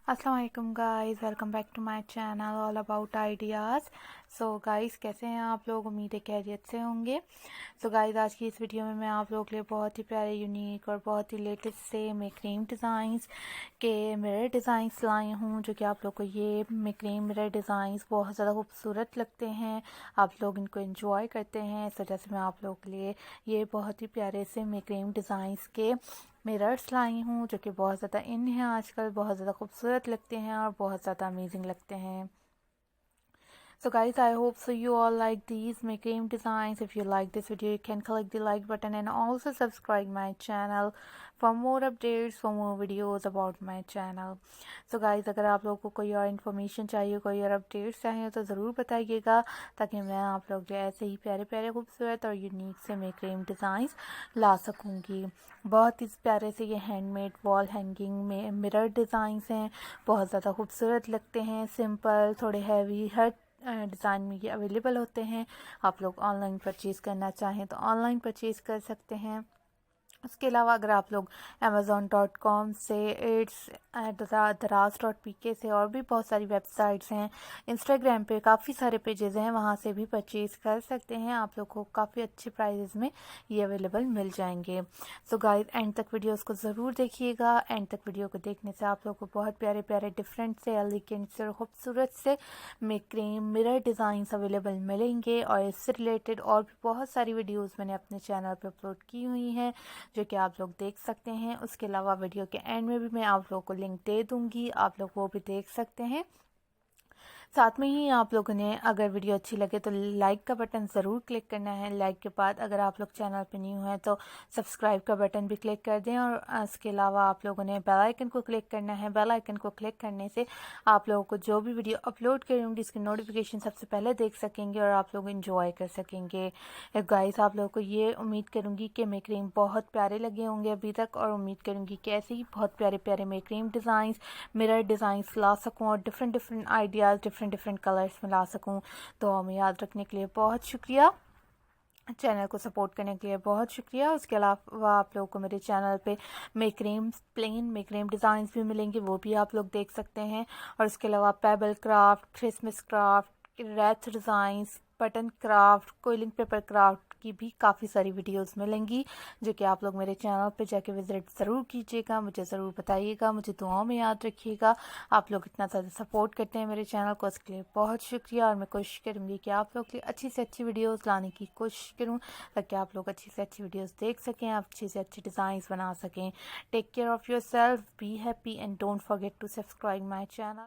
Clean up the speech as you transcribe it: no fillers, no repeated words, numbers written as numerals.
अस्सलाम वालेकुम guys, welcome back to my channel all about ideas. So guys, कैसे हैं आप लोग? उम्मीद है खैरियत से होंगे। सो गाइस, आज की इस वीडियो में मैं आप लोगों के लिए बहुत ही प्यारे, यूनिक और बहुत ही लेटेस्ट से मैक्रेम डिज़ाइंस के मिरर डिज़ाइंस लाई हूँ, जो कि आप लोग को ये मैक्रेम मिरर डिज़ाइंस बहुत ज़्यादा खूबसूरत लगते हैं। आप लोग इनको एंजॉय करते हैं, इस वजह से मैं आप लोगों के लिए ये बहुत ही प्यारे से मैक्रेम डिज़ाइंस के मिरर्स लाई हूँ, जो कि बहुत ज़्यादा इन हैं आजकल, बहुत ज़्यादा खूबसूरत लगते हैं और बहुत ज़्यादा अमेजिंग लगते हैं। So guys, I hope so you all like these Macrame designs. If you like this video, you can click the like button and also subscribe my channel for more updates, for more videos about my channel. So guys, अगर आप लोगों को कोई और information चाहिए, कोई और updates चाहिए तो ज़रूर बताइएगा, ताकि मैं आप लोग ऐसे ही प्यारे प्यारे खूबसूरत और यूनिक से Macrame डिज़ाइंस ला सकूँगी। बहुत ही प्यारे से ये हैंडमेड वॉल हैंगिंग में मिरर डिज़ाइंस हैं, बहुत ज़्यादा खूबसूरत लगते हैं। सिंपल, थोड़े हैवी, हर डिज़ाइन में ये अवेलेबल होते हैं। आप लोग ऑनलाइन परचेज़ करना चाहें तो ऑनलाइन परचेज़ कर सकते हैं। उसके अलावा अगर आप लोग amazon.com से, इट्स दराज.pk से, और भी बहुत सारी वेबसाइट्स हैं, इंस्टाग्राम पे काफ़ी सारे पेजेस हैं, वहाँ से भी परचेज़ कर सकते हैं। आप लोग को काफ़ी अच्छे प्राइजेस में ये अवेलेबल मिल जाएंगे। सो गाइस, एंड तक वीडियोस को ज़रूर देखिएगा। एंड तक वीडियो को देखने से आप लोग को बहुत प्यारे प्यारे, डिफरेंट से, एलिगेंट से और खूबसूरत से मैक्रेम मिरर डिज़ाइंस अवेलेबल मिलेंगे। और इससे रिलेटेड और भी बहुत सारी वीडियोज़ मैंने अपने चैनल पर अपलोड की हुई हैं, जो कि आप लोग देख सकते हैं। उसके अलावा वीडियो के एंड में भी मैं आप लोगों को लिंक दे दूंगी, आप लोग वो भी देख सकते हैं। साथ में ही आप लोगों ने, अगर वीडियो अच्छी लगे तो लाइक का बटन ज़रूर क्लिक करना है। लाइक के बाद अगर आप लोग चैनल पे न्यू हैं तो सब्सक्राइब का बटन भी क्लिक कर दें, और इसके अलावा आप लोगों ने बेल आइकन को क्लिक करना है। बेल आइकन को क्लिक करने से आप लोगों को जो भी वीडियो अपलोड करूँगी इसकी नोटिफिकेशन सबसे पहले देख सकेंगे और आप लोग इंजॉय कर सकेंगे। गाइस, आप लोगों को ये उम्मीद करूँगी कि मैक्रेम बहुत प्यारे लगे होंगे अभी तक, और उम्मीद करूँगी कि ऐसे ही बहुत प्यारे प्यारे मैक्रेम डिज़ाइंस, मिरर डिज़ाइंस ला सकूँ और डिफरेंट आइडियाज़, डिफरेंट कलर्स में ला सकूँ। तो हमें याद रखने के लिए बहुत शुक्रिया, चैनल को सपोर्ट करने के लिए बहुत शुक्रिया। उसके अलावा आप लोगों को मेरे चैनल पे मैक्रेम, प्लेन मैक्रेम डिज़ाइंस भी मिलेंगे, वो भी आप लोग देख सकते हैं। और उसके अलावा pebble craft, Christmas craft, wreath designs, button craft, coiling paper craft की भी काफ़ी सारी वीडियोस मिलेंगी, जो कि आप लोग मेरे चैनल पे जाके विज़िट ज़रूर कीजिएगा। मुझे ज़रूर बताइएगा, मुझे दुआओं में याद रखिएगा। आप लोग इतना ज़्यादा सपोर्ट करते हैं मेरे चैनल को, उसके लिए बहुत शुक्रिया। और मैं कोशिश करूँगी कि आप लोग के लिए अच्छी से अच्छी वीडियोज़ लाने की कोशिश करूँ, ताकि आप लोग अच्छी से अच्छी वीडियोज़ देख सकें, अच्छी से अच्छी डिज़ाइंस बना सकें। Take care of yourself, be happy and don't forget to subscribe my channel.